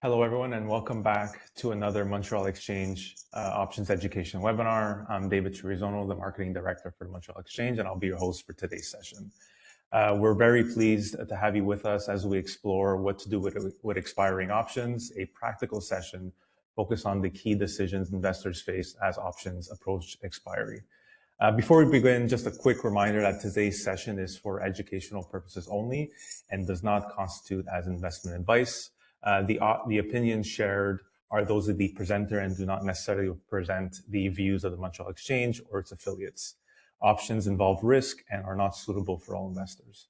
Hello, everyone, and welcome back to another Montreal Exchange Options Education webinar. I'm David Chirizono, the Marketing Director for the Montreal Exchange, and I'll be your host for today's session. We're very pleased to have you with us as we explore what to do with expiring options, a practical session focused on the key decisions investors face as options approach expiry. Before we begin, just a quick reminder that today's session is for educational purposes only and does not constitute as investment advice. The opinions shared are those of the presenter and do not necessarily represent the views of the Montreal Exchange or its affiliates. Options involve risk and are not suitable for all investors.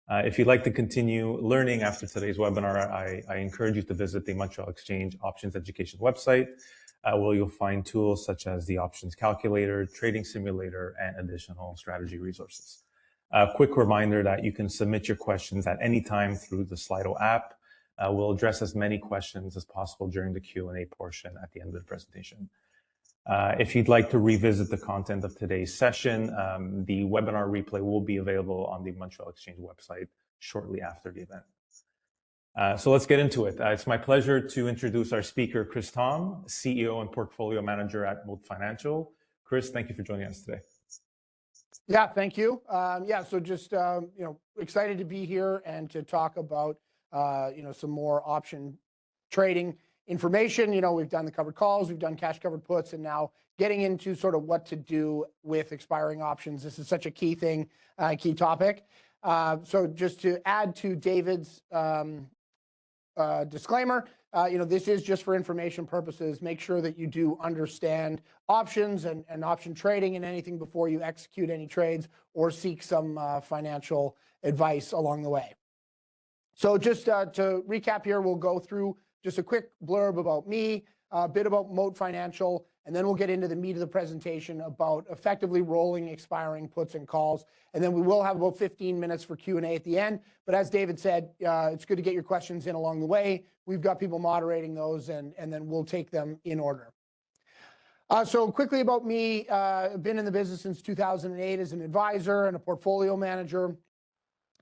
If you'd like to continue learning after today's webinar, I encourage you to visit the Montreal Exchange Options Education website, where you'll find tools such as the options calculator, trading simulator, and additional strategy resources. A quick reminder that you can submit your questions at any time through the Slido app. We'll address as many questions as possible during the Q&A portion at the end of the presentation. If you'd like to revisit the content of today's session, the webinar replay will be available on the Montreal Exchange website shortly after the event. So let's get into it. It's my pleasure to introduce our speaker, Thom, CEO and Portfolio Manager at Moat Financial. Chris, thank you for joining us today. Yeah, thank you. So just excited to be here and to talk about some more option trading information. We've done the covered calls, we've done cash covered puts, and now getting into sort of what to do with expiring options. This is such a key thing, key topic. So just to add to David's disclaimer, this is just for information purposes. Make sure that you do understand options and option trading and anything before you execute any trades or seek some financial advice along the way. So just to recap here, we'll go through just a quick blurb about me, a bit about Moat Financial, and then we'll get into the meat of the presentation about effectively rolling expiring puts and calls. And then we will have about 15 minutes for Q&A at the end. But as David said, it's good to get your questions in along the way. We've got people moderating those, and then we'll take them in order. So quickly about me, I've been in the business since 2008 as an advisor and a portfolio manager.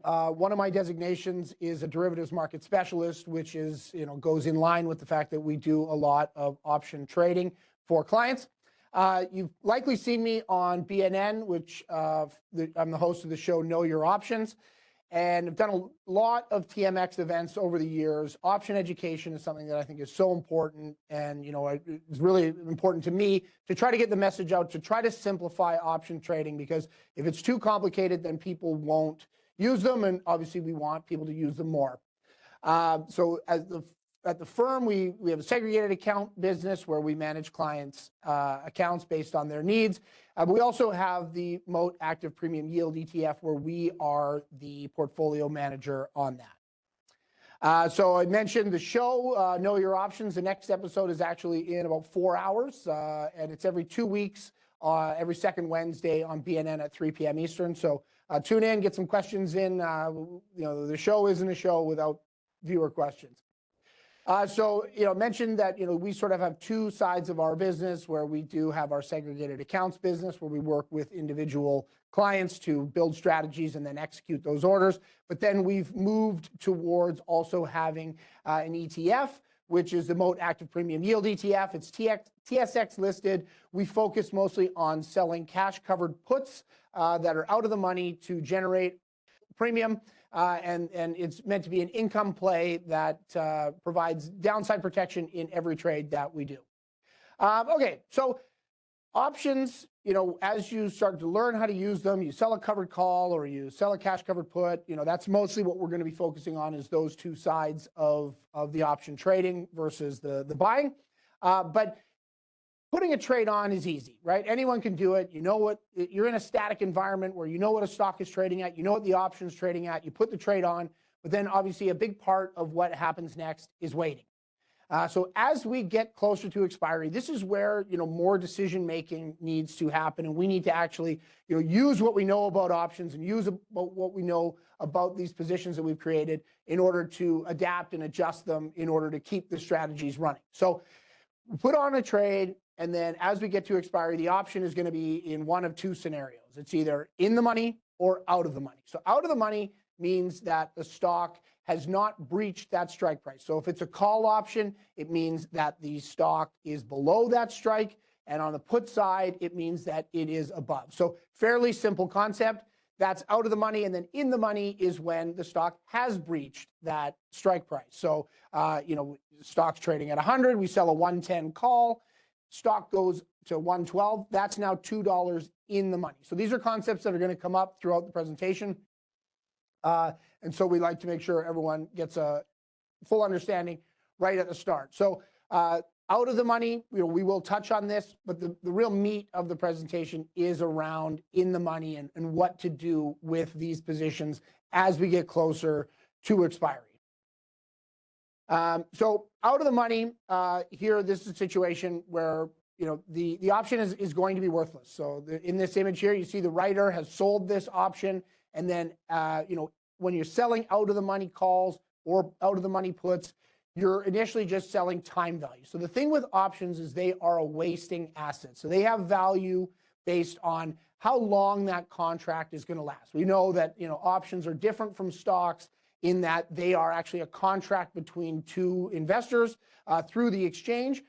One of my designations is a derivatives market specialist, which is, goes in line with the fact that we do a lot of option trading for clients. You've likely seen me on BNN, which I'm the host of the show Know Your Options, and I've done a lot of TMX events over the years. Option education is something that I think is so important, and it's really important to me to try to get the message out, to try to simplify option trading, because if it's too complicated, then people won't use them, and obviously we want people to use them more. So at the firm, we have a segregated account business where we manage clients' accounts based on their needs. We also have the Moat Active Premium Yield ETF, where we are the portfolio manager on that. So I mentioned the show, Know Your Options. The next episode is actually in about 4 hours, and it's every 2 weeks, every second Wednesday on BNN at 3 p.m. Eastern. So tune in, get some questions in. The show isn't a show without viewer questions. So mentioned that we sort of have two sides of our business, where we do have our segregated accounts business, where we work with individual clients to build strategies and then execute those orders. But then we've moved towards also having an ETF, which is the Moat Active Premium Yield ETF. It's TSX listed. We focus mostly on selling cash covered puts that are out of the money to generate premium. And it's meant to be an income play that provides downside protection in every trade that we do. Okay, so options, as you start to learn how to use them, you sell a covered call or you sell a cash covered put, that's mostly what we're going to be focusing on, is those two sides of the option trading versus the buying. But putting a trade on is easy, right? Anyone can do it. You're in a static environment where you know what a stock is trading at, you know what the option is trading at, you put the trade on, but then obviously a big part of what happens next is waiting. So as we get closer to expiry, this is where more decision making needs to happen, and we need to actually use what we know about options and use what we know about these positions that we've created in order to adapt and adjust them in order to keep the strategies running. So put on a trade, and then as we get to expiry, the option is going to be in one of two scenarios. It's either in the money or out of the money. So out of the money means that the stock has not breached that strike price. So if it's a call option, it means that the stock is below that strike. And on the put side, it means that it is above. So fairly simple concept. That's out of the money. And then in the money is when the stock has breached that strike price. So, stock's trading at 100. We sell a 110 call. Stock goes to 112. That's now $2 in the money. So these are concepts that are going to come up throughout the presentation. And so we like to make sure everyone gets a full understanding right at the start. So out of the money, we will touch on this, but the real meat of the presentation is around in the money and what to do with these positions as we get closer to expiry. So out of the money, here, this is a situation where the option is going to be worthless. So in this image here, you see the writer has sold this option, and then when you're selling out of the money calls or out of the money puts, you're initially just selling time value. So the thing with options is they are a wasting asset. So they have value based on how long that contract is going to last. We know that options are different from stocks in that they are actually a contract between two investors through the exchange,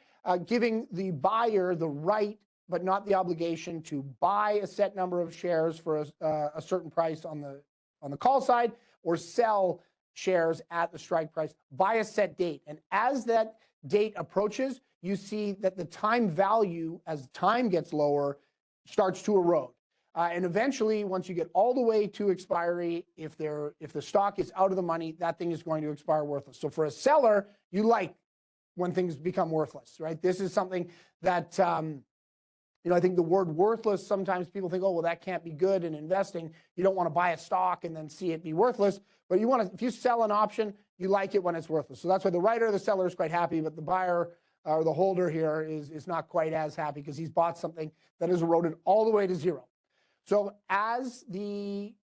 giving the buyer the right but not the obligation to buy a set number of shares for a certain price on the call side, or sell shares at the strike price by a set date. And as that date approaches, you see that the time value, as time gets lower, starts to erode. And eventually, once you get all the way to expiry, if the stock is out of the money, that thing is going to expire worthless. So for a seller, you like when things become worthless, right? This is something that I think the word worthless, sometimes people think, oh, well, that can't be good in investing. You don't want to buy a stock and then see it be worthless. But if you sell an option, you like it when it's worthless. So that's why the writer, the seller is quite happy, but the buyer or the holder here is not quite as happy because he's bought something that is eroded all the way to zero. So as the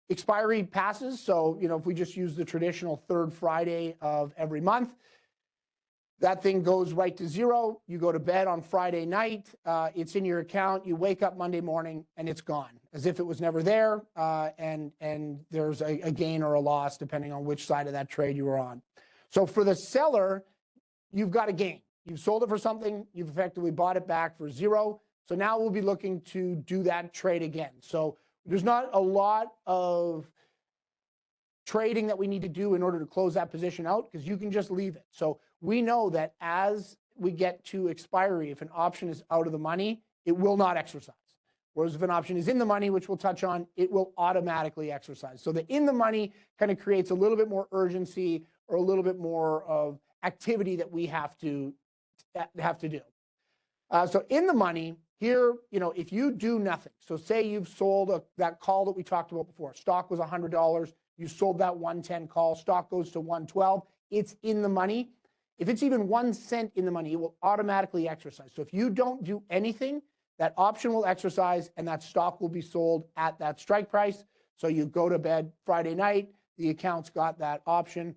expiry passes, so if we just use the traditional third Friday of every month, that thing goes right to zero. You go to bed on Friday night. It's in your account. You wake up Monday morning and it's gone, as if it was never there. And there's a gain or a loss depending on which side of that trade you were on. So for the seller, you've got a gain. You've sold it for something. You've effectively bought it back for zero. So now we'll be looking to do that trade again. So there's not a lot of trading that we need to do in order to close that position out, because you can just leave it. So we know that as we get to expiry, if an option is out of the money, it will not exercise. Whereas if an option is in the money, which we'll touch on, it will automatically exercise. So the in the money kind of creates a little bit more urgency or a little bit more of activity that we have to do. So in the money here, if you do nothing, so say you've sold that call that we talked about before, stock was $100, you sold that 110 call, stock goes to 112, it's in the money. If it's even 1 cent in the money, it will automatically exercise. So if you don't do anything, that option will exercise and that stock will be sold at that strike price. So you go to bed Friday night, the account's got that option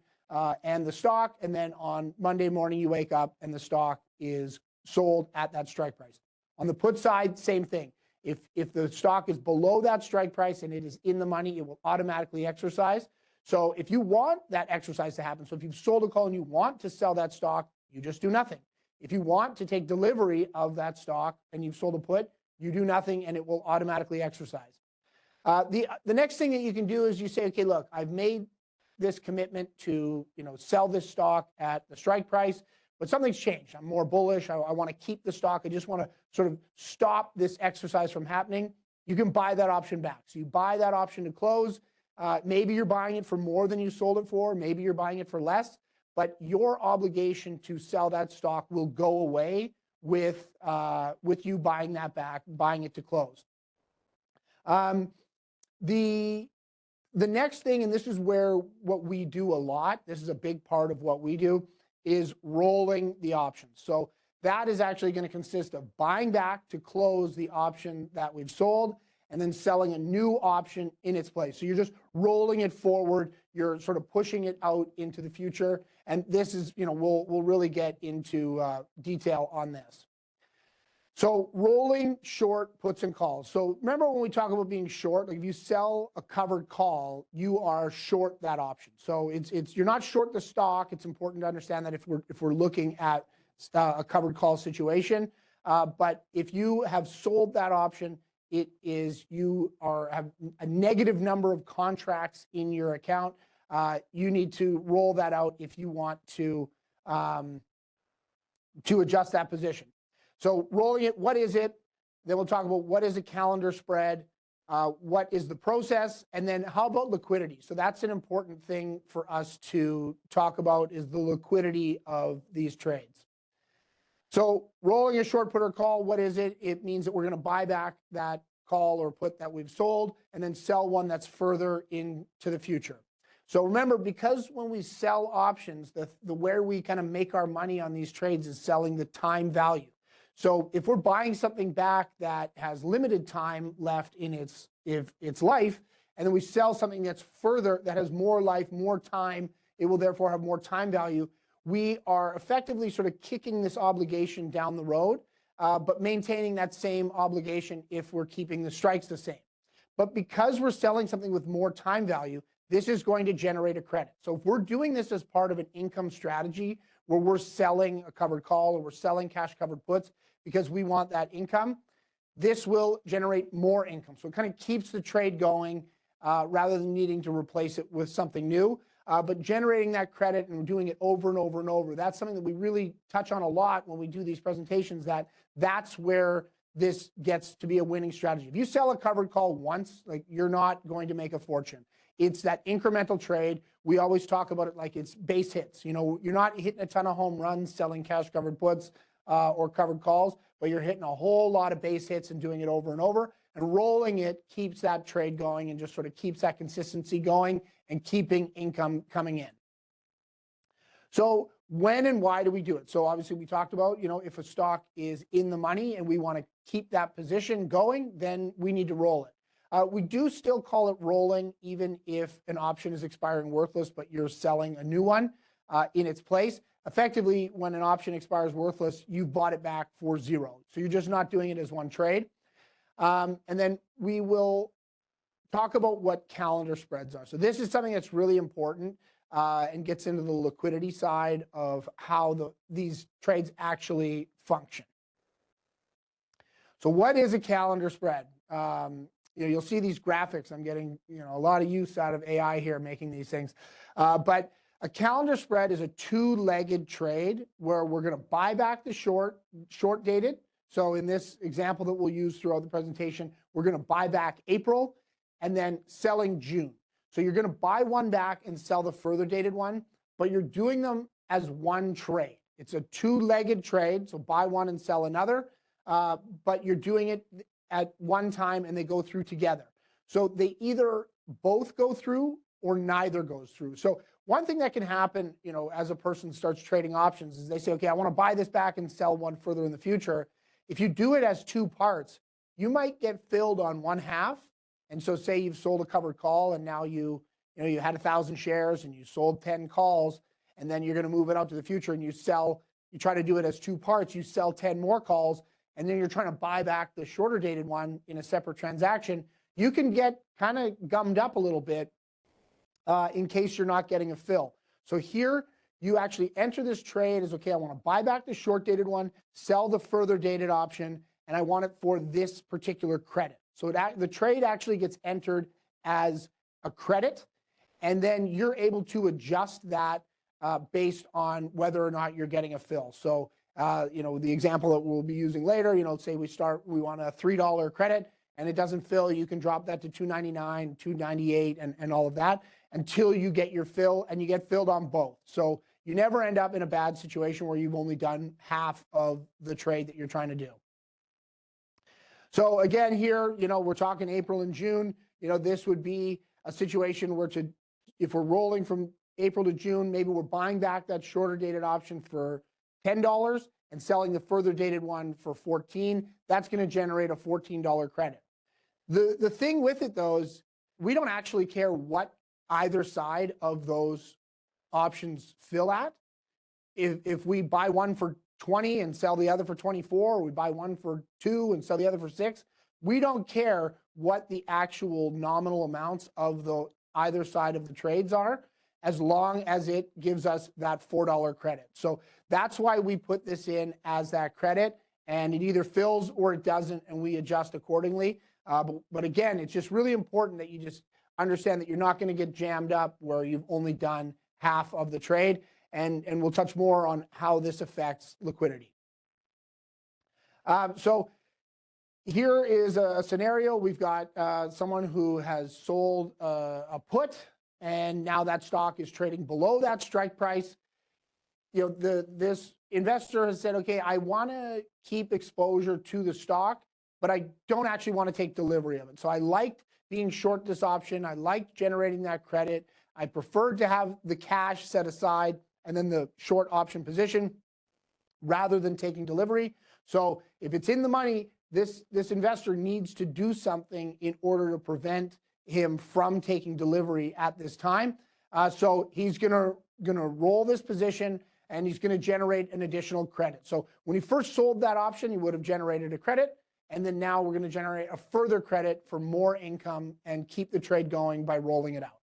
and the stock, and then on Monday morning you wake up and the stock is sold at that strike price. On the put side, same thing. If the stock is below that strike price and it is in the money, it will automatically exercise. So if you want that exercise to happen, so if you've sold a call and you want to sell that stock, you just do nothing. If you want to take delivery of that stock and you've sold a put, you do nothing and it will automatically exercise. The next thing that you can do is you say, okay, look, I've made this commitment to sell this stock at the strike price, but something's changed. I'm more bullish. I want to keep the stock. I just want to sort of stop this exercise from happening. You can buy that option back. So you buy that option to close. Maybe you're buying it for more than you sold it for. Maybe you're buying it for less. But your obligation to sell that stock will go away with you buying that back, buying it to close. The next thing, and this is where what we do a lot, this is a big part of what we do, is rolling the options. So that is actually going to consist of buying back to close the option that we've sold and then selling a new option in its place. So you're just rolling it forward. You're sort of pushing it out into the future. And this is, we'll really get into detail on this. So rolling short puts and calls. So remember when we talk about being short, like if you sell a covered call, you are short that option. So you're not short the stock. It's important to understand that if we're looking at a covered call situation. But if you have sold that option, it is you have a negative number of contracts in your account. You need to roll that out if you want to adjust that position. So rolling it, what is it? Then we'll talk about what is a calendar spread, what is the process, and then how about liquidity? So that's an important thing for us to talk about is the liquidity of these trades. So rolling a short put or call, what is it? It means that we're going to buy back that call or put that we've sold and then sell one that's further into the future. So remember, because when we sell options, the where we kind of make our money on these trades is selling the time value. So if we're buying something back that has limited time left in its life, and then we sell something that's further, that has more life, more time, it will therefore have more time value. We are effectively sort of kicking this obligation down the road, but maintaining that same obligation if we're keeping the strikes the same. But because we're selling something with more time value, this is going to generate a credit. So if we're doing this as part of an income strategy where we're selling a covered call or we're selling cash covered puts because we want that income, this will generate more income. So it kind of keeps the trade going rather than needing to replace it with something new. But generating that credit and doing it over and over and over, that's something that we really touch on a lot when we do these presentations, that's where this gets to be a winning strategy. If you sell a covered call once, like you're not going to make a fortune. It's that incremental trade. We always talk about it like it's base hits. You know, you're not hitting a ton of home runs selling cash covered puts or covered calls, but you're hitting a whole lot of base hits and doing it over and over. And rolling it keeps that trade going and just sort of keeps that consistency going and keeping income coming in. So when and why do we do it? So obviously we talked about, you know, if a stock is in the money and we want to keep that position going, then we need to roll it. We do still call it rolling even if an option is expiring worthless, but you're selling a new one in its place. Effectively, when an option expires worthless, you bought it back for zero. So you're just not doing it as one trade. And then we will talk about what calendar spreads are. So this is something that's really important and gets into the liquidity side of how these trades actually function. So what is a calendar spread? You know, you'll see these graphics. I'm getting, you know, a lot of use out of AI here making these things. But a calendar spread is a two-legged trade where we're going to buy back the short dated. So in this example that we'll use throughout the presentation, we're going to buy back April and then selling June. So you're going to buy one back and sell the further dated one, but you're doing them as one trade. It's a two-legged trade, so buy one and sell another, but you're doing it at one time and they go through together. So they either both go through or neither goes through. So one thing that can happen, you know, as a person starts trading options is they say, okay, I want to buy this back and sell one further in the future. If you do it as two parts, you might get filled on one half. And so say you've sold a covered call and now you had 1,000 shares and you sold 10 calls, and then you're going to move it out to the future and you try to do it as two parts, you sell 10 more calls, and then you're trying to buy back the shorter dated one in a separate transaction. You can get kind of gummed up a little bit in case you're not getting a fill. So here you actually enter this trade as, okay, I want to buy back the short dated one, sell the further dated option, and I want it for this particular credit. So the trade actually gets entered as a credit, and then you're able to adjust that based on whether or not you're getting a fill. So, you know, the example that we'll be using later, you know, say we want a $3 credit and it doesn't fill, you can drop that to $2.99, $2.98, and all of that until you get your fill, and you get filled on both. So you never end up in a bad situation where you've only done half of the trade that you're trying to do. So again, here, you know, we're talking April and June. You know, this would be a situation where if we're rolling from April to June, maybe we're buying back that shorter dated option for $10 and selling the further dated one for $14. That's going to generate a $14 credit. The thing with it, though, is we don't actually care what either side of those options fill at. If we buy one for 20 and sell the other for 24, or we buy one for 2 and sell the other for 6. We don't care what the actual nominal amounts of the either side of the trades are, as long as it gives us that $4 credit. So that's why we put this in as that credit, and it either fills or it doesn't, and we adjust accordingly. But again, it's just really important that you just understand that you're not going to get jammed up where you've only done half of the trade, and we'll touch more on how this affects liquidity. So here is a scenario. We've got someone who has sold a put, and now that stock is trading below that strike price. This investor has said, okay, I want to keep exposure to the stock, but I don't actually want to take delivery of it. So I liked being short this option. I liked generating that credit. I preferred to have the cash set aside and then the short option position rather than taking delivery. So if it's in the money, this investor needs to do something in order to prevent him from taking delivery at this time. So he's gonna roll this position, and he's gonna generate an additional credit. So when he first sold that option, he would have generated a credit, and then now we're gonna generate a further credit for more income and keep the trade going by rolling it out.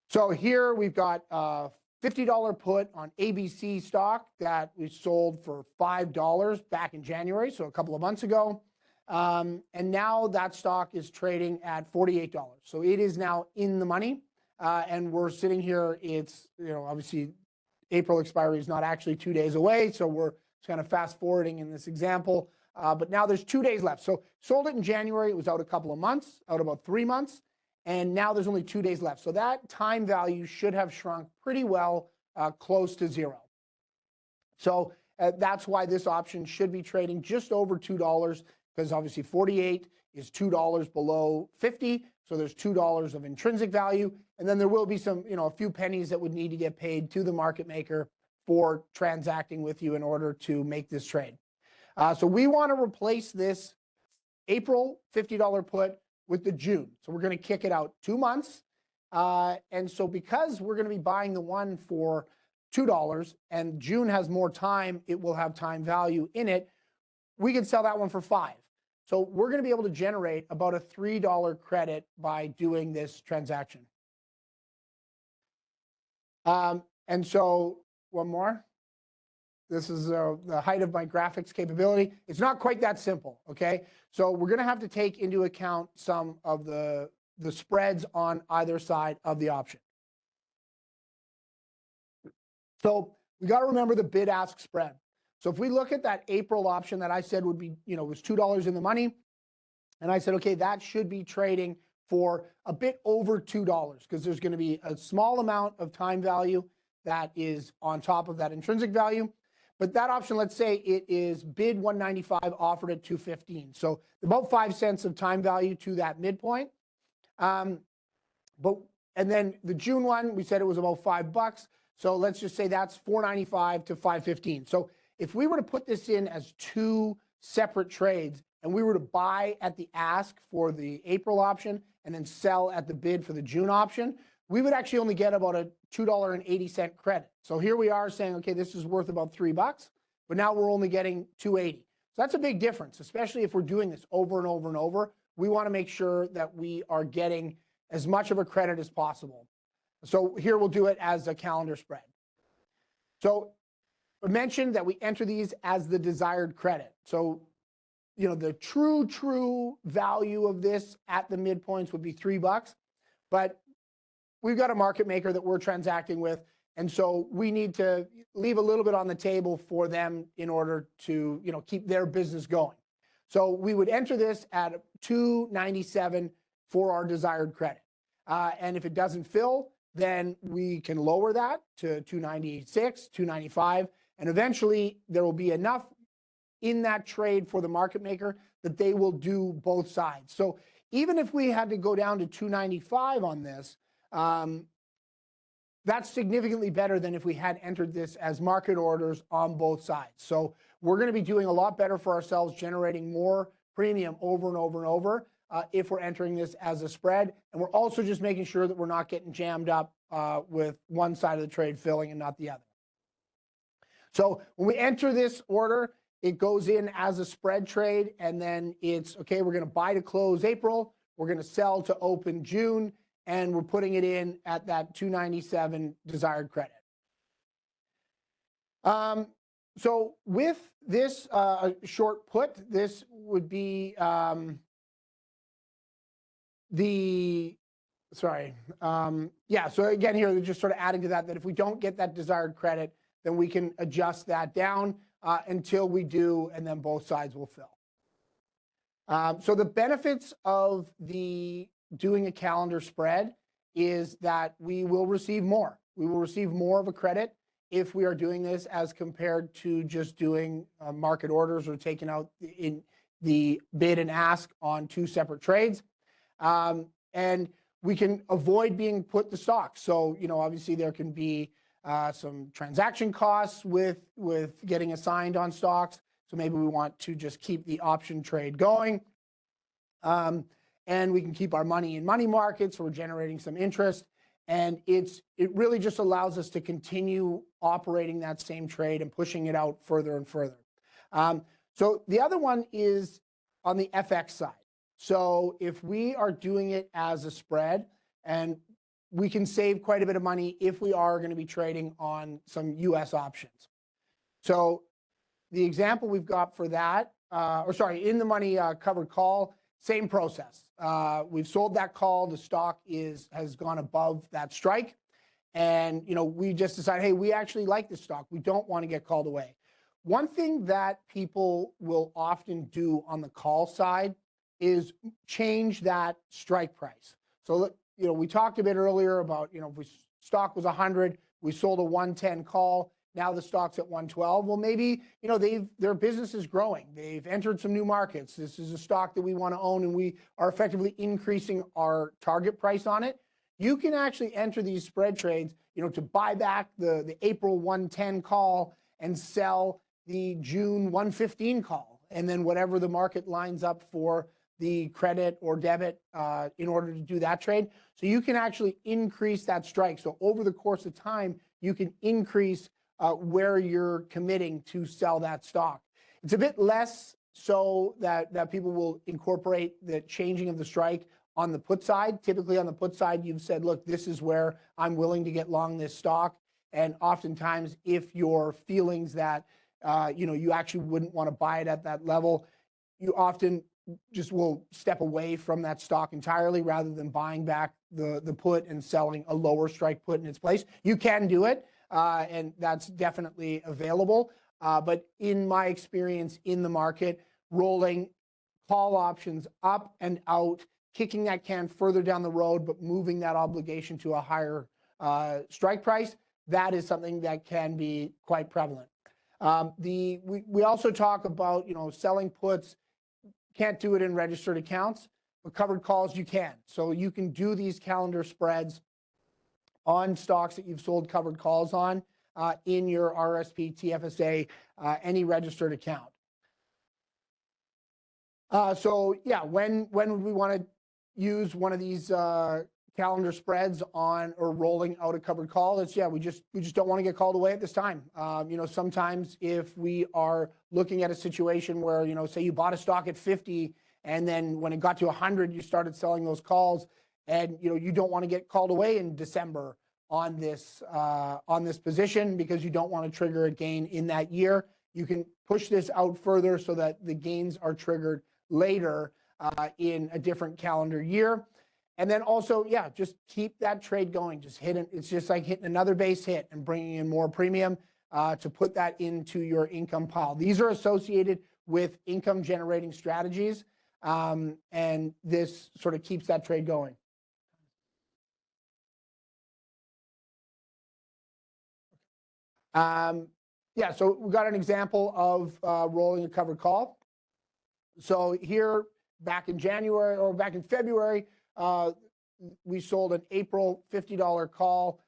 So here we've got a $50 put on ABC stock that we sold for $5 back in January, so a couple of months ago. And now that stock is trading at $48. So it is now in the money. And we're sitting here, it's, obviously April expiry is not actually 2 days away. So we're kind of fast forwarding in this example. But now there's 2 days left. So sold it in January. It was out a couple of months, out about 3 months. And now there's only 2 days left. So that time value should have shrunk pretty well, close to zero. So that's why this option should be trading just over $2, because obviously 48 is $2 below 50. So there's $2 of intrinsic value. And then there will be some, a few pennies that would need to get paid to the market maker for transacting with you in order to make this trade. So we want to replace this April $50 put with the June. So we're going to kick it out 2 months. And so because we're going to be buying the one for $2 and June has more time, it will have time value in it, we can sell that one for $5. So we're going to be able to generate about a $3 credit by doing this transaction. And so one more. This is the height of my graphics capability. It's not quite that simple, okay? So we're going to have to take into account some of the spreads on either side of the option. So we got to remember the bid-ask spread. So if we look at that April option that I said would be, was $2 in the money, and I said, okay, that should be trading for a bit over $2 because there's going to be a small amount of time value that is on top of that intrinsic value. But that option, let's say it is bid 195, offered at 215. So about 5 cents of time value to that midpoint. And then the June one, we said it was about $5. So let's just say that's 495 to 515. So if we were to put this in as 2 separate trades and we were to buy at the ask for the April option and then sell at the bid for the June option, we would actually only get about a $2.80 credit. So here we are saying, okay, this is worth about $3, but now we're only getting $2.80. So that's a big difference, especially if we're doing this over and over and over. We want to make sure that we are getting as much of a credit as possible. So here we'll do it as a calendar spread. So I mentioned that we enter these as the desired credit. So, the true value of this at the midpoints would be $3, but we've got a market maker that we're transacting with, and so we need to leave a little bit on the table for them in order to, keep their business going. So we would enter this at $2.97 for our desired credit. And if it doesn't fill, then we can lower that to $2.96, $2.95, and eventually there will be enough in that trade for the market maker that they will do both sides. So even if we had to go down to $2.95 on this, that's significantly better than if we had entered this as market orders on both sides. So we're going to be doing a lot better for ourselves, generating more premium over and over and over if we're entering this as a spread. And we're also just making sure that we're not getting jammed up with one side of the trade filling and not the other. So when we enter this order, it goes in as a spread trade, and then it's, okay, we're going to buy to close April, we're going to sell to open June, and we're putting it in at that 297 desired credit. So with this short put, this would be so again here, they're just sort of adding to that if we don't get that desired credit, then we can adjust that down until we do, and then both sides will fill. So the benefits of doing a calendar spread is that we will receive more. We will receive more of a credit if we are doing this as compared to just doing market orders or taking out in the bid and ask on two separate trades. And we can avoid being put to stock. So, obviously there can be some transaction costs with getting assigned on stocks. So maybe we want to just keep the option trade going. And we can keep our money in money markets, so we're generating some interest. And it really just allows us to continue operating that same trade and pushing it out further and further. So the other one is on the FX side. So if we are doing it as a spread, and we can save quite a bit of money if we are going to be trading on some US options. So the example we've got for that, in the money covered call, same process. We've sold that call. The stock has gone above that strike. And, we just decided, hey, we actually like this stock. We don't want to get called away. One thing that people will often do on the call side is change that strike price. So, we talked a bit earlier about, if stock was 100, we sold a 110 call. Now the stock's at 112. Well, maybe, their business is growing. They've entered some new markets. This is a stock that we want to own, and we are effectively increasing our target price on it. You can actually enter these spread trades, to buy back the April 110 call and sell the June 115 call. And then whatever the market lines up for the credit or debit in order to do that trade. So you can actually increase that strike. So over the course of time, you can increase where you're committing to sell that stock. It's a bit less so that people will incorporate the changing of the strike on the put side. Typically on the put side, you've said, look, this is where I'm willing to get long this stock. And oftentimes, if your feelings that you actually wouldn't want to buy it at that level, you often just will step away from that stock entirely rather than buying back the put and selling a lower strike put in its place. You can do it. And that's definitely available. But in my experience in the market, rolling call options up and out, kicking that can further down the road, but moving that obligation to a higher strike price, that is something that can be quite prevalent. We also talk about, selling puts, can't do it in registered accounts, but covered calls you can. So you can do these calendar spreads on stocks that you've sold covered calls on in your RSP, TFSA, any registered account. When would we want to use one of these calendar spreads on or rolling out a covered call? We just don't want to get called away at this time. Sometimes if we are looking at a situation where, say you bought a stock at 50 and then when it got to 100, you started selling those calls, and you don't want to get called away in December on this position because you don't want to trigger a gain in that year. You can push this out further so that the gains are triggered later in a different calendar year. And then also, just keep that trade going. It's just like hitting another base hit and bringing in more premium to put that into your income pile. These are associated with income generating strategies, and this sort of keeps that trade going. So we got an example of rolling a covered call. So here, back in January or back in February, we sold an April $50 call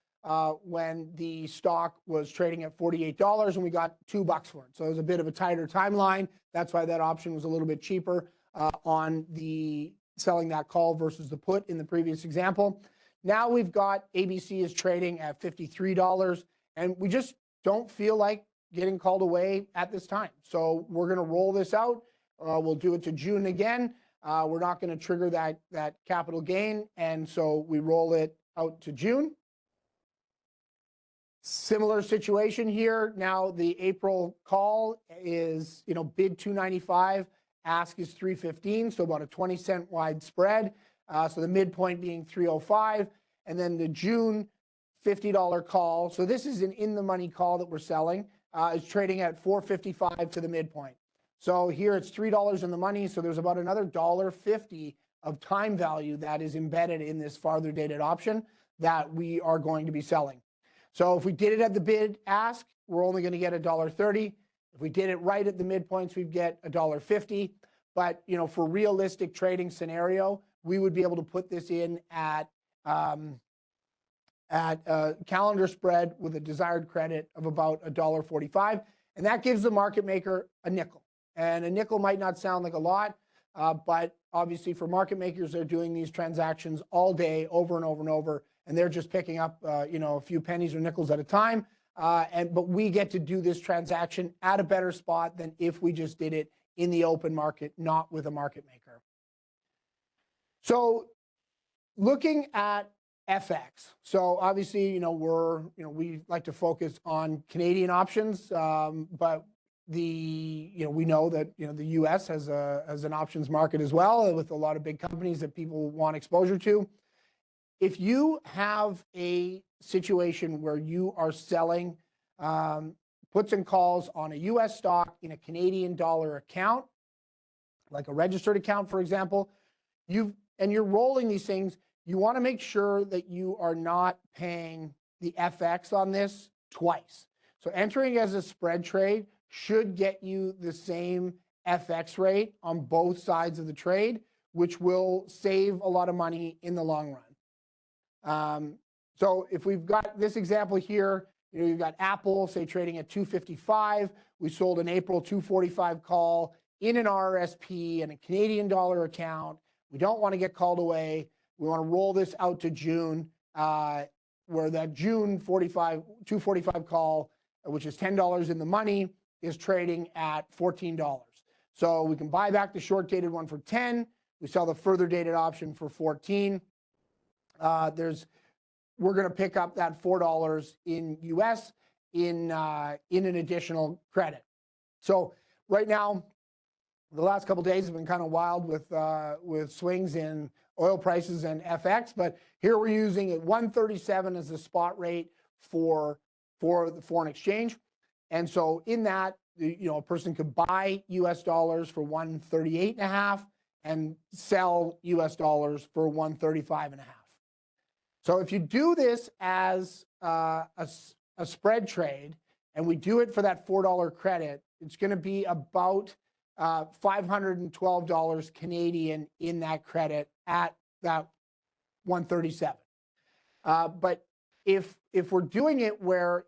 when the stock was trading at $48, and we got $2 for it. So it was a bit of a tighter timeline. That's why that option was a little bit cheaper on the selling that call versus the put in the previous example. Now we've got ABC is trading at $53, and we just don't feel like getting called away at this time. So we're going to roll this out. We'll do it to June again. We're not going to trigger that capital gain, and so we roll it out to June. Similar situation here. Now the April call is, bid 295, ask is 315, so about a 20-cent wide spread. So the midpoint being 305, and then the June $50 call. So this is an in-the-money call that we're selling. Is trading at 455 to the midpoint. So here it's $3 in the money. So there's about another $1.50 of time value that is embedded in this farther dated option that we are going to be selling. So if we did it at the bid ask, we're only going to get $1.30. If we did it right at the midpoints, we'd get $1.50. But for realistic trading scenario, we would be able to put this in at a calendar spread with a desired credit of about $1.45, and that gives the market maker a nickel. And a nickel might not sound like a lot, but obviously for market makers, they're doing these transactions all day, over and over and over, and they're just picking up, a few pennies or nickels at a time. But we get to do this transaction at a better spot than if we just did it in the open market, not with a market maker. So looking at FX. So obviously, we like to focus on Canadian options, but we know that the U.S. has an options market as well, with a lot of big companies that people want exposure to. If you have a situation where you are selling puts and calls on a U.S. stock in a Canadian dollar account, like a registered account, for example, you're rolling these things, you want to make sure that you are not paying the FX on this twice. So entering as a spread trade should get you the same FX rate on both sides of the trade, which will save a lot of money in the long run. So if we've got this example here, you've got Apple, say, trading at 255. We sold an April 245 call in an RRSP and a Canadian dollar account. We don't want to get called away. We want to roll this out to June, where that June 245 call, which is $10 in the money, is trading at $14. So we can buy back the short dated one for 10. We sell the further dated option for 14. We're going to pick up that $4 in US in an additional credit. So right now, the last couple of days have been kind of wild with swings in oil prices and FX, but here we're using at 137 as the spot rate for the foreign exchange. And so in that, a person could buy US dollars for 138.5 and sell US dollars for 135.5. So if you do this as a spread trade, and we do it for that $4 credit, it's going to be about $512 Canadian in that credit at that 137. But if we're doing it where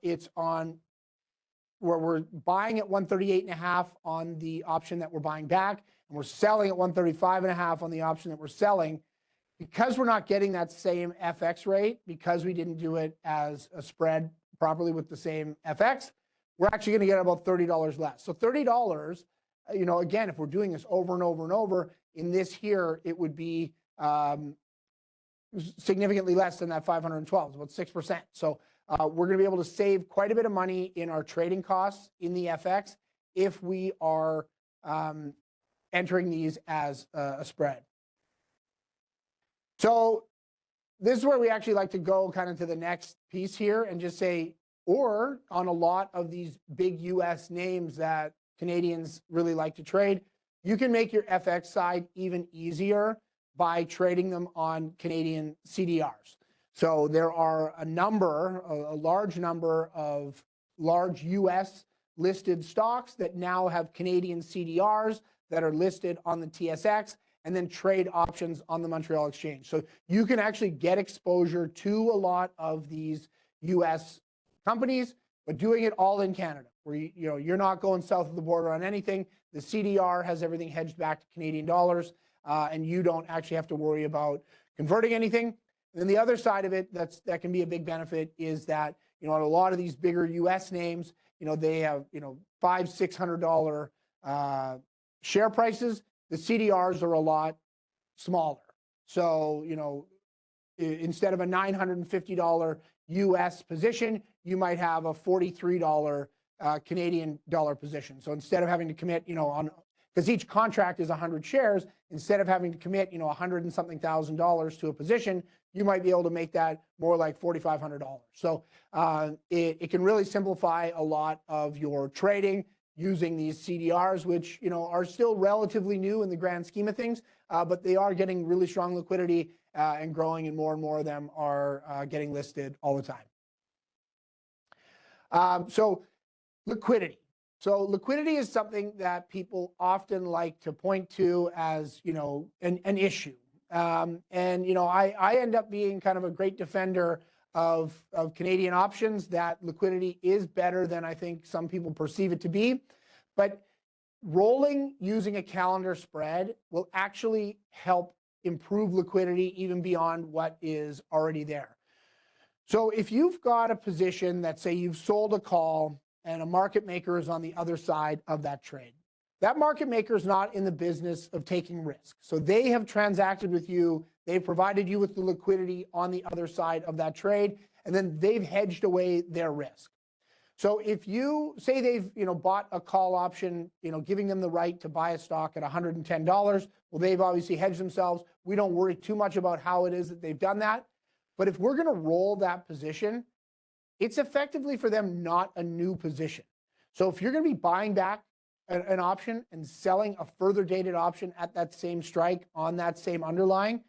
we're buying at 138.5 on the option that we're buying back, and we're selling at 135.5 on the option that we're selling, because we're not getting that same FX rate, because we didn't do it as a spread properly with the same FX, we're actually going to get about $30 less. So $30, again, if we're doing this over and over and over, in this here, it would be significantly less than that 512, about 6%. So we're going to be able to save quite a bit of money in our trading costs in the FX if we are entering these as a spread. So this is where we actually like to go kind of to the next piece here and just say, or on a lot of these big US names that Canadians really like to trade, you can make your FX side even easier by trading them on Canadian CDRs. So there are a large number of large US listed stocks that now have Canadian CDRs that are listed on the TSX and then trade options on the Montreal Exchange. So you can actually get exposure to a lot of these US companies, but doing it all in Canada, where you're not going south of the border on anything. The CDR has everything hedged back to Canadian dollars, and you don't actually have to worry about converting anything. And then the other side of it that can be a big benefit is that You know, on a lot of these bigger US names, you know, they have, you know, $500-600 share prices. The CDRs are a lot smaller. So, you know, instead of a $950 US position, you might have a $43 Canadian dollar position. So instead of having to commit, you know, on, because each contract is 100 shares, instead of having to commit, you know, $100 and something thousand to a position, you might be able to make that more like $4,500. So it can really simplify a lot of your trading using these CDRs, which, you know, are still relatively new in the grand scheme of things, but they are getting really strong liquidity and growing, and more of them are getting listed all the time. So liquidity. So liquidity is something that people often like to point to as, you know, an issue. And, you know, I end up being kind of a great defender of Canadian options, that liquidity is better than I think some people perceive it to be. But rolling using a calendar spread will actually help improve liquidity even beyond what is already there. So if you've got a position that, say, you've sold a call and a market maker is on the other side of that trade, that market maker is not in the business of taking risk. So they have transacted with you, they've provided you with the liquidity on the other side of that trade, and then they've hedged away their risk. So if you say they've, you know, bought a call option, you know, giving them the right to buy a stock at $110, well, they've obviously hedged themselves. We don't worry too much about how it is that they've done that. But if we're going to roll that position, it's effectively for them not a new position. So if you're going to be buying back an option and selling a further dated option at that same strike on that same underlying,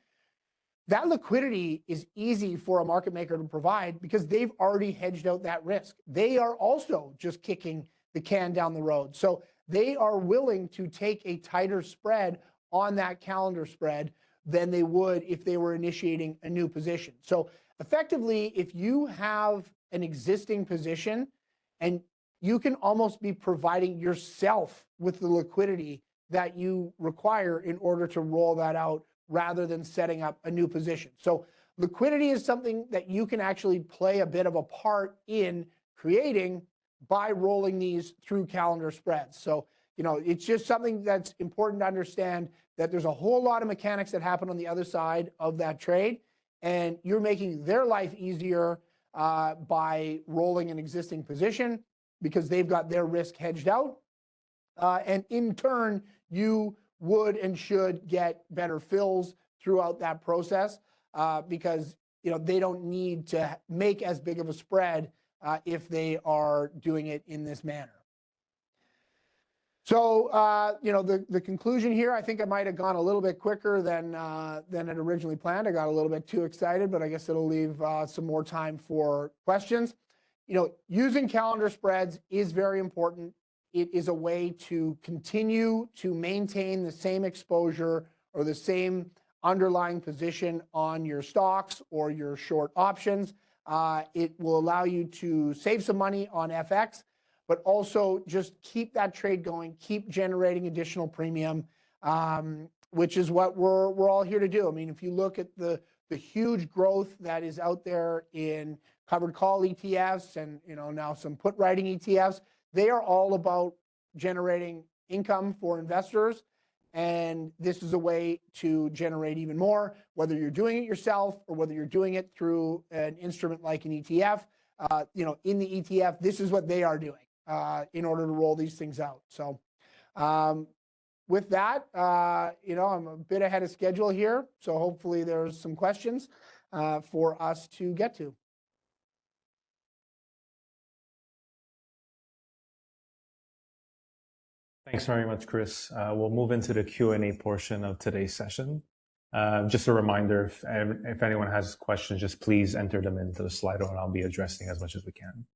that liquidity is easy for a market maker to provide because they've already hedged out that risk. They are also just kicking the can down the road. So they are willing to take a tighter spread on that calendar spread than they would if they were initiating a new position. So effectively, if you have an existing position, and you can almost be providing yourself with the liquidity that you require in order to roll that out, rather than setting up a new position. So liquidity is something that you can actually play a bit of a part in creating by rolling these through calendar spreads. So, you know, it's just something that's important to understand, that there's a whole lot of mechanics that happen on the other side of that trade, and you're making their life easier by rolling an existing position because they've got their risk hedged out. And in turn, you would and should get better fills throughout that process because, you know, they don't need to make as big of a spread if they are doing it in this manner. So, you know, the conclusion here, I think I might have gone a little bit quicker than it originally planned. I got a little bit too excited, but I guess it'll leave some more time for questions. You know, using calendar spreads is very important. It is a way to continue to maintain the same exposure or the same underlying position on your stocks or your short options. It will allow you to save some money on FX, but also just keep that trade going, keep generating additional premium, which is what we're all here to do. I mean, if you look at the huge growth that is out there in covered call ETFs and, you know, now some put writing ETFs, they are all about generating income for investors. And this is a way to generate even more, whether you're doing it yourself or whether you're doing it through an instrument like an ETF. You know, in the ETF, this is what they are doing in order to roll these things out. So with that, you know, I'm a bit ahead of schedule here. So hopefully there's some questions for us to get to. Thanks very much, Chris. We'll move into the Q&A portion of today's session. Just a reminder, if anyone has questions, just please enter them into the Slido and I'll be addressing as much as we can.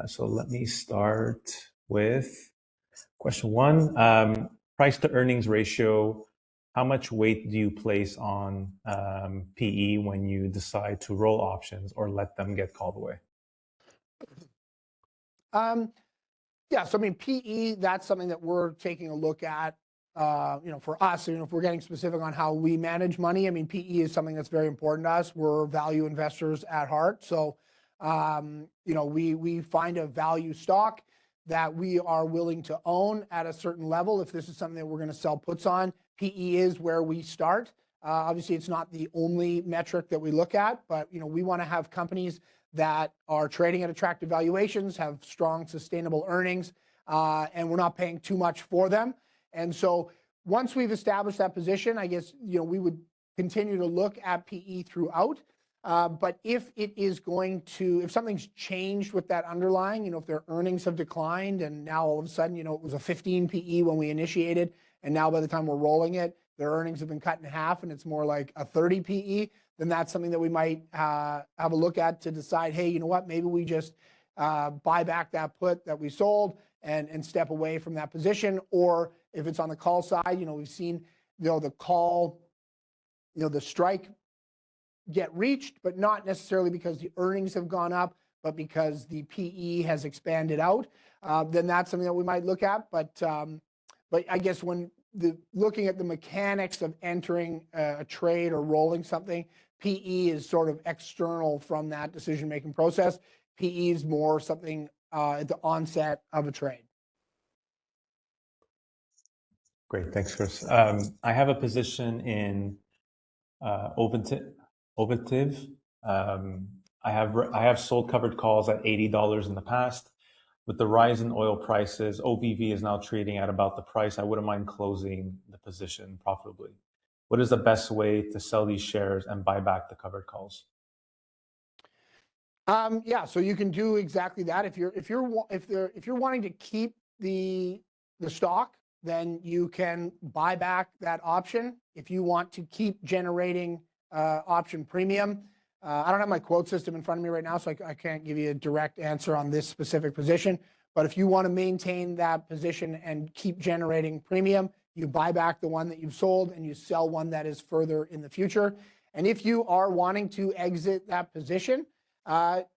So let me start with question one. Price to earnings ratio. How much weight do you place on PE when you decide to roll options or let them get called away? Yeah, so I mean, PE, that's something that we're taking a look at. You know, for us, you know, if we're getting specific on how we manage money, I mean, PE is something that's very important to us. We're value investors at heart. So, we find a value stock that we are willing to own at a certain level. If this is something that we're going to sell puts on, PE is where we start. Obviously, it's not the only metric that we look at, but we want to have companies that are trading at attractive valuations, have strong, sustainable earnings, and we're not paying too much for them. And so once we've established that position, I guess we would continue to look at PE throughout. But if something's changed with that underlying, if their earnings have declined and now all of a sudden, it was a 15 PE when we initiated, and now by the time we're rolling it, their earnings have been cut in half and it's more like a 30 PE, then that's something that we might have a look at to decide, hey, you know what, maybe we just buy back that put that we sold and step away from that position. Or if it's on the call side, we've seen, the call, the strike get reached, but not necessarily because the earnings have gone up, but because the PE has expanded out. Then that's something that we might look at. But I guess when looking at the mechanics of entering a trade or rolling something, PE is sort of external from that decision-making process. PE is more something at the onset of a trade. Great, thanks, Chris. I have a position in Oventive. I have sold covered calls at $80 in the past. With the rise in oil prices, OVV is now trading at about the price. I wouldn't mind closing the position profitably. What is the best way to sell these shares and buy back the covered calls? Yeah, so you can do exactly that. If you're wanting to keep the stock, then you can buy back that option. If you want to keep generating option premium, I don't have my quote system in front of me right now, so I can't give you a direct answer on this specific position. But if you want to maintain that position and keep generating premium, you buy back the one that you've sold and you sell one that is further in the future. And if you are wanting to exit that position,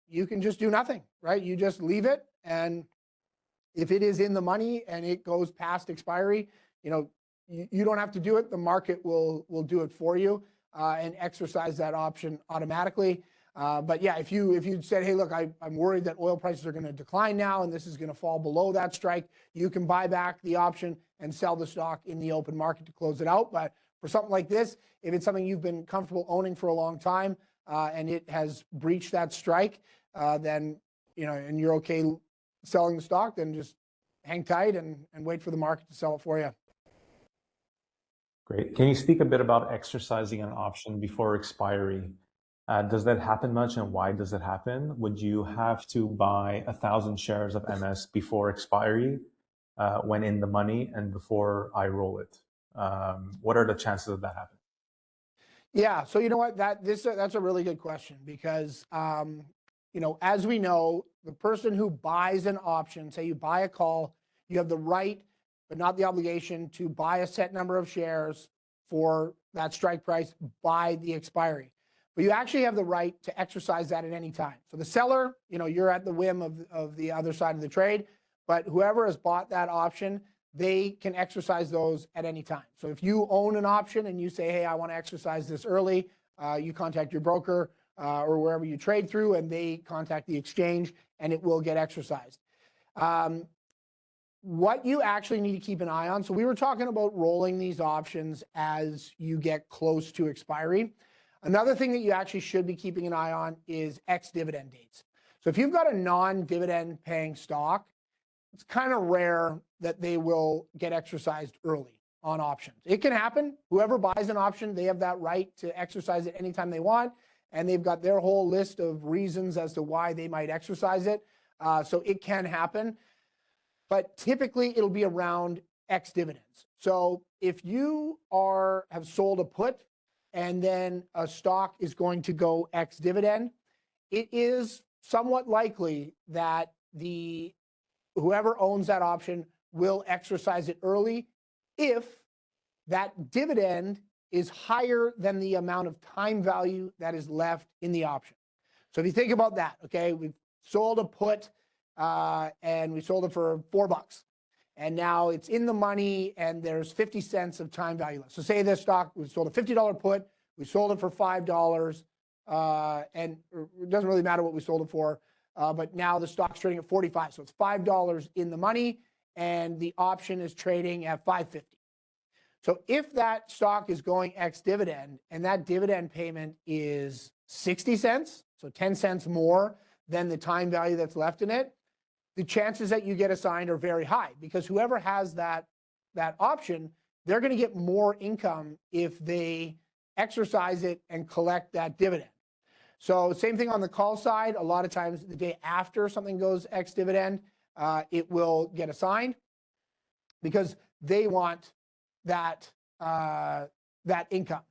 you can just do nothing, right? You just leave it. And if it is in the money and it goes past expiry, you don't have to do it. The market will do it for you and exercise that option automatically. But yeah, if you said, hey, look, I'm worried that oil prices are going to decline now and this is going to fall below that strike, you can buy back the option and sell the stock in the open market to close it out. But for something like this, if it's something you've been comfortable owning for a long time and it has breached that strike, then, and you're okay selling the stock, then just hang tight and wait for the market to sell it for you. Great. Can you speak a bit about exercising an option before expiry? Does that happen much, and why does it happen? Would you have to buy 1,000 shares of MS before expiry when in the money and before I roll it? What are the chances of that happening? Yeah, so you know what, that's a really good question because as we know, the person who buys an option, say you buy a call, you have the right but not the obligation to buy a set number of shares for that strike price by the expiry. But you actually have the right to exercise that at any time. So the seller, you're at the whim of the other side of the trade, but whoever has bought that option, they can exercise those at any time. So if you own an option and you say, hey, I want to exercise this early, you contact your broker or wherever you trade through, and they contact the exchange, and it will get exercised. What you actually need to keep an eye on, so we were talking about rolling these options as you get close to expiry. Another thing that you actually should be keeping an eye on is ex-dividend dates. So if you've got a non-dividend paying stock, it's kind of rare that they will get exercised early on options. It can happen. Whoever buys an option, they have that right to exercise it anytime they want, and they've got their whole list of reasons as to why they might exercise it. So it can happen. But typically it'll be around ex-dividends. So if you have sold a put and then a stock is going to go ex-dividend, it is somewhat likely that whoever owns that option will exercise it early if that dividend is higher than the amount of time value that is left in the option. So if you think about that, okay, we've sold a put and we sold it for $4. And now it's in the money and there's 50 cents of time value left. So say this stock, we sold a $50 put, we sold it for $5. and it doesn't really matter what we sold it for. But now the stock's trading at 45, so it's $5 in the money, and the option is trading at 550. So if that stock is going ex-dividend and that dividend payment is 60 cents, so 10 cents more than the time value that's left in it, the chances that you get assigned are very high, because whoever has that option, they're going to get more income if they exercise it and collect that dividend. So same thing on the call side. A lot of times the day after something goes ex-dividend, it will get assigned because they want that income.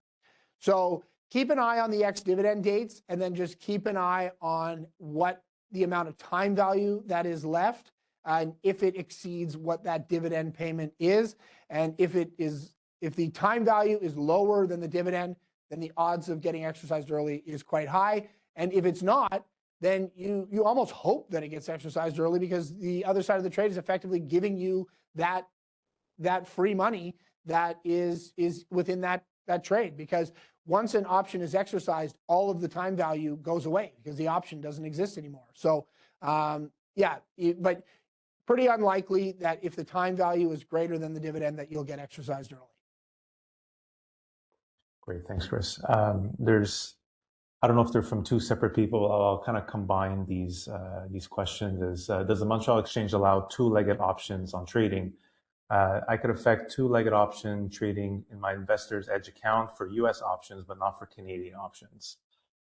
So keep an eye on the ex-dividend dates, and then just keep an eye on what the amount of time value that is left, and if it exceeds what that dividend payment is. And if the time value is lower than the dividend, then the odds of getting exercised early is quite high. And if it's not, then you almost hope that it gets exercised early, because the other side of the trade is effectively giving you that free money that is within that trade. Because once an option is exercised, all of the time value goes away because the option doesn't exist anymore. So but pretty unlikely that if the time value is greater than the dividend that you'll get exercised early. Great, thanks, Chris. I don't know if they're from two separate people. I'll kind of combine these questions. Does the Montreal Exchange allow two-legged options on trading? I could affect two-legged option trading in my Investor's Edge account for U.S. options, but not for Canadian options.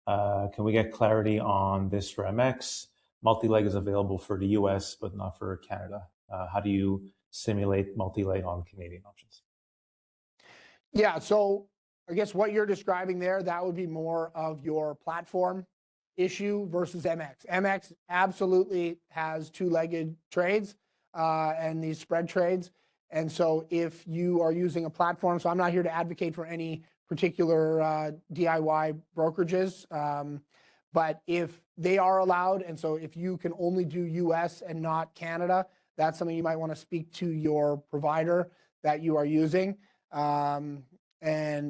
Can we get clarity on this for MX? Multi-leg is available for the U.S., but not for Canada. How do you simulate multi-leg on Canadian options? Yeah, so I guess what you're describing there, that would be more of your platform issue versus MX. MX absolutely has two-legged trades and these spread trades. And so if you are using a platform, so I'm not here to advocate for any particular DIY brokerages, but if they are allowed, and so if you can only do US and not Canada, that's something you might want to speak to your provider that you are using, and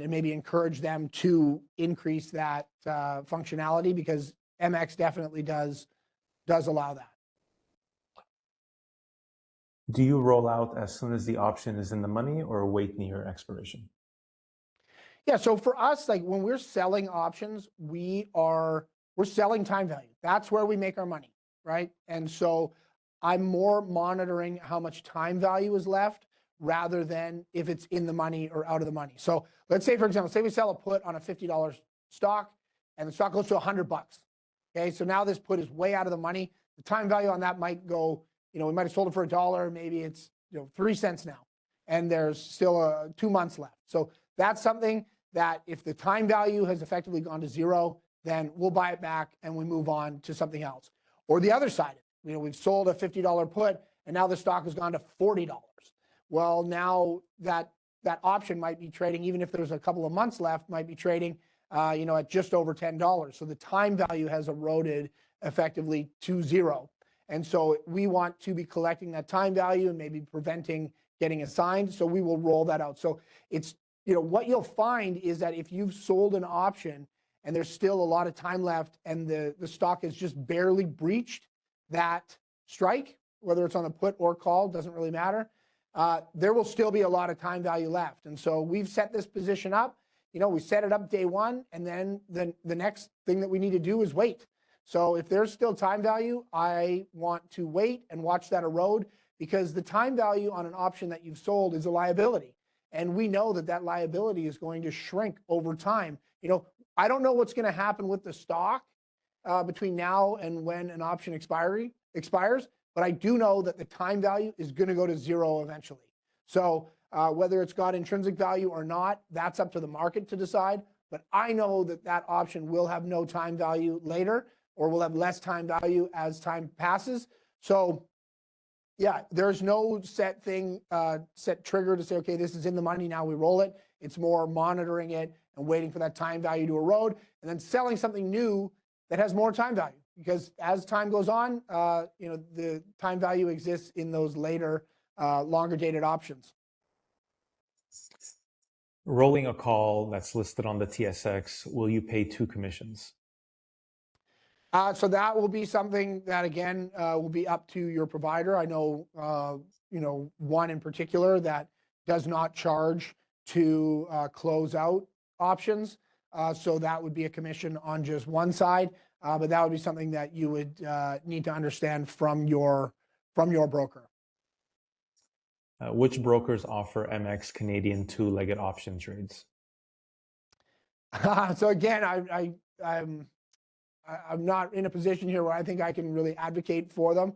maybe encourage them to increase that functionality, because MX definitely does allow that. Do you roll out as soon as the option is in the money, or wait near expiration? Yeah, so for us, like when we're selling options, we're selling time value. That's where we make our money, right? And so I'm more monitoring how much time value is left rather than if it's in the money or out of the money. So let's say, for example, say we sell a put on a $50 stock and the stock goes to $100. Okay, so now this put is way out of the money. The time value on that might go, we might have sold it for $1. Maybe it's 3 cents now, and there's still 2 months left. So that's something that if the time value has effectively gone to zero, then we'll buy it back and we move on to something else. Or the other side, we've sold a $50 put and now the stock has gone to $40. Well, now that option might be trading, even if there's a couple of months left, might be trading, at just over $10. So the time value has eroded effectively to zero. And so we want to be collecting that time value and maybe preventing getting assigned. So we will roll that out. So it's, what you'll find is that if you've sold an option and there's still a lot of time left and the stock has just barely breached that strike, whether it's on a put or call, doesn't really matter, there will still be a lot of time value left. And so we've set this position up, we set it up day one, and then the next thing that we need to do is wait. So if there's still time value, I want to wait and watch that erode, because the time value on an option that you've sold is a liability. And we know that liability is going to shrink over time. I don't know what's going to happen with the stock between now and when an option expires, but I do know that the time value is going to go to zero eventually. So whether it's got intrinsic value or not, that's up to the market to decide. But I know that option will have no time value later, or will have less time value as time passes. So yeah, there's no set trigger to say, okay, this is in the money, now we roll it. It's more monitoring it and waiting for that time value to erode, and then selling something new that has more time value. Because as time goes on, the time value exists in those later, longer dated options. Rolling a call that's listed on the TSX, will you pay 2 commissions? So that will be something that, again, will be up to your provider. I know, one in particular that does not charge to close out options. So that would be a commission on just one side. But that would be something that you would need to understand from your broker. Which brokers offer MX Canadian two-legged option trades? So again, I'm not in a position here where I think I can really advocate for them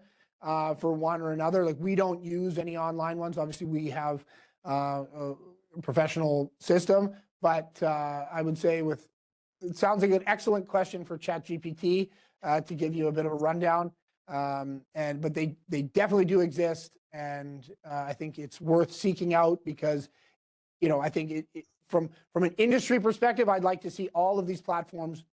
for one or another. Like, we don't use any online ones. Obviously, we have a professional system, but I would say it sounds like an excellent question for ChatGPT to give you a bit of a rundown. But they definitely do exist, and I think it's worth seeking out because, I think from an industry perspective, I'd like to see all of these platforms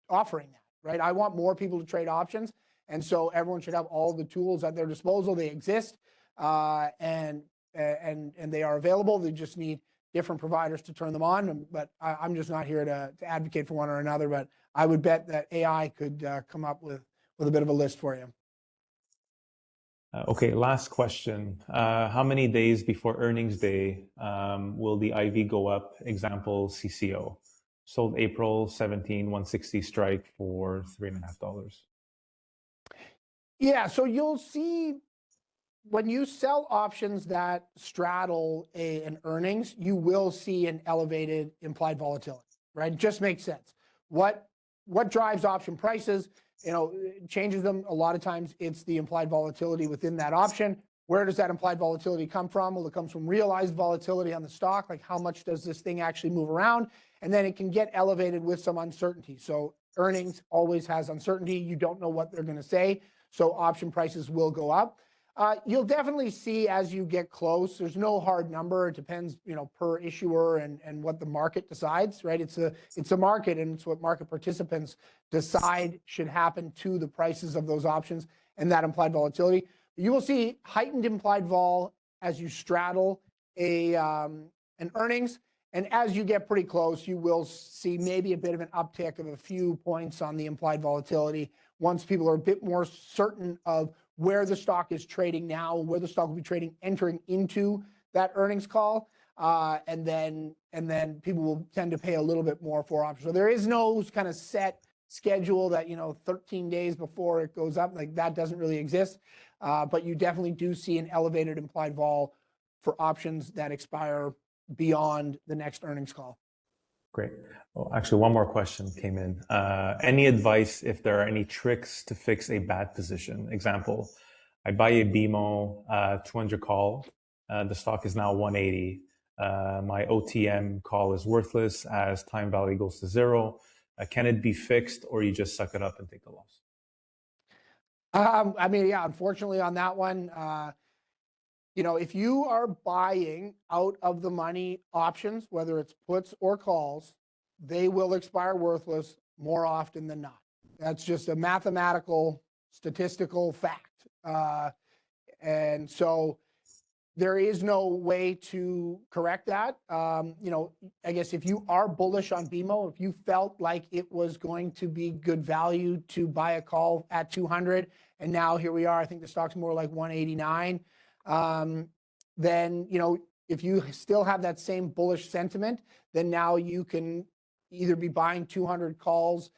offering that, right? I want more people to trade options, and so everyone should have all the tools at their disposal. They exist, and they are available. They just need different providers to turn them on. But I'm just not here to advocate for one or another. But I would bet that AI could come up with a bit of a list for you. Okay, last question. How many days before earnings day will the IV go up? Example, CCO. Sold April 17, 160 strike for $3.50. Yeah, so you'll see when you sell options that straddle an earnings, you will see an elevated implied volatility, right? It just makes sense. What drives option prices? Changes them. A lot of times it's the implied volatility within that option. Where does that implied volatility come from? Well, it comes from realized volatility on the stock. Like, how much does this thing actually move around? And then it can get elevated with some uncertainty. So earnings always has uncertainty. You don't know what they're going to say. So option prices will go up. You'll definitely see as you get close. There's no hard number. It depends, per issuer and what the market decides, right? It's a market, and it's what market participants decide should happen to the prices of those options and that implied volatility. You will see heightened implied vol as you straddle an earnings. And as you get pretty close, you will see maybe a bit of an uptick of a few points on the implied volatility once people are a bit more certain of where the stock is trading now, where the stock will be trading entering into that earnings call. And then people will tend to pay a little bit more for options. So there is no kind of set schedule that, 13 days before it goes up. Like, that doesn't really exist. But you definitely do see an elevated implied vol for options that expire beyond the next earnings call. Great. Well, actually, one more question came in. Any advice if there are any tricks to fix a bad position? Example, I buy a BMO 200 call. The stock is now 180. My OTM call is worthless as time value goes to zero. Can it be fixed, or you just suck it up and take the loss? Unfortunately on that one, if you are buying out of the money options, whether it's puts or calls, they will expire worthless more often than not. That's just a mathematical, statistical fact. And so there is no way to correct that. I guess if you are bullish on BMO, if you felt like it was going to be good value to buy a call at 200, and now here we are, I think the stock's more like 189. Then, if you still have that same bullish sentiment, then now you can either be buying 200 calls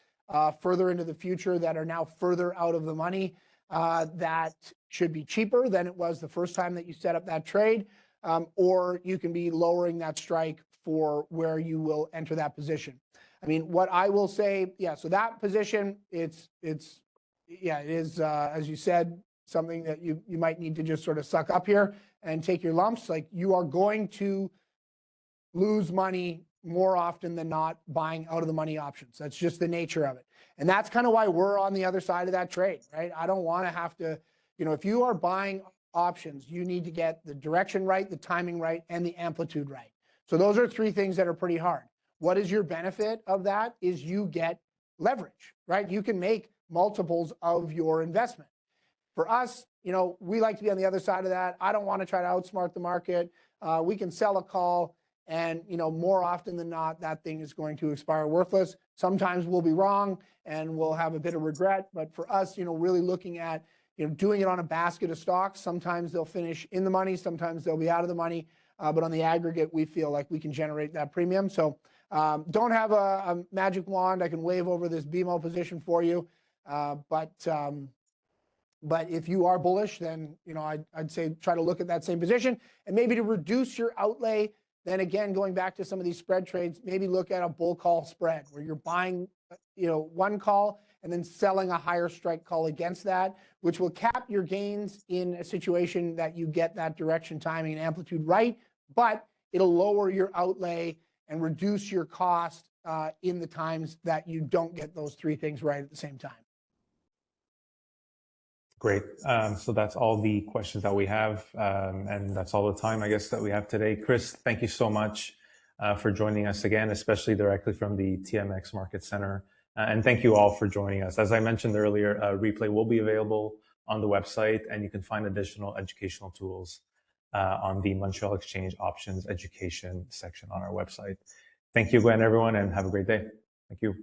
further into the future that are now further out of the money, that should be cheaper than it was the first time that you set up that trade, or you can be lowering that strike for where you will enter that position. I mean, what I will say, so that position, it is, as you said, something that you might need to just sort of suck up here and take your lumps. Like, you are going to lose money more often than not buying out of the money options. That's just the nature of it. And that's kind of why we're on the other side of that trade, right? I don't want to have to, if you are buying options, you need to get the direction right, the timing right, and the amplitude right. So those are three things that are pretty hard. What is your benefit of that is you get leverage, right? You can make multiples of your investment. For us, we like to be on the other side of that. I don't want to try to outsmart the market. We can sell a call And, more often than not, that thing is going to expire worthless. Sometimes we'll be wrong and we'll have a bit of regret. But for us, really looking at, doing it on a basket of stocks, sometimes they'll finish in the money, sometimes they'll be out of the money. But on the aggregate, we feel like we can generate that premium. So don't have a magic wand. I can wave over this BMO position for you. But if you are bullish, then, I'd say try to look at that same position, and maybe to reduce your outlay. Then again, going back to some of these spread trades, maybe look at a bull call spread where you're buying, one call and then selling a higher strike call against that, which will cap your gains in a situation that you get that direction, timing, and amplitude right, but it'll lower your outlay and reduce your cost in the times that you don't get those three things right at the same time. Great. So that's all the questions that we have, and that's all the time, I guess, that we have today. Chris, thank you so much for joining us again, especially directly from the TMX Market Center. And thank you all for joining us. As I mentioned earlier, a replay will be available on the website, and you can find additional educational tools on the Montreal Exchange Options Education section on our website. Thank you again, everyone, and have a great day. Thank you.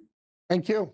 Thank you.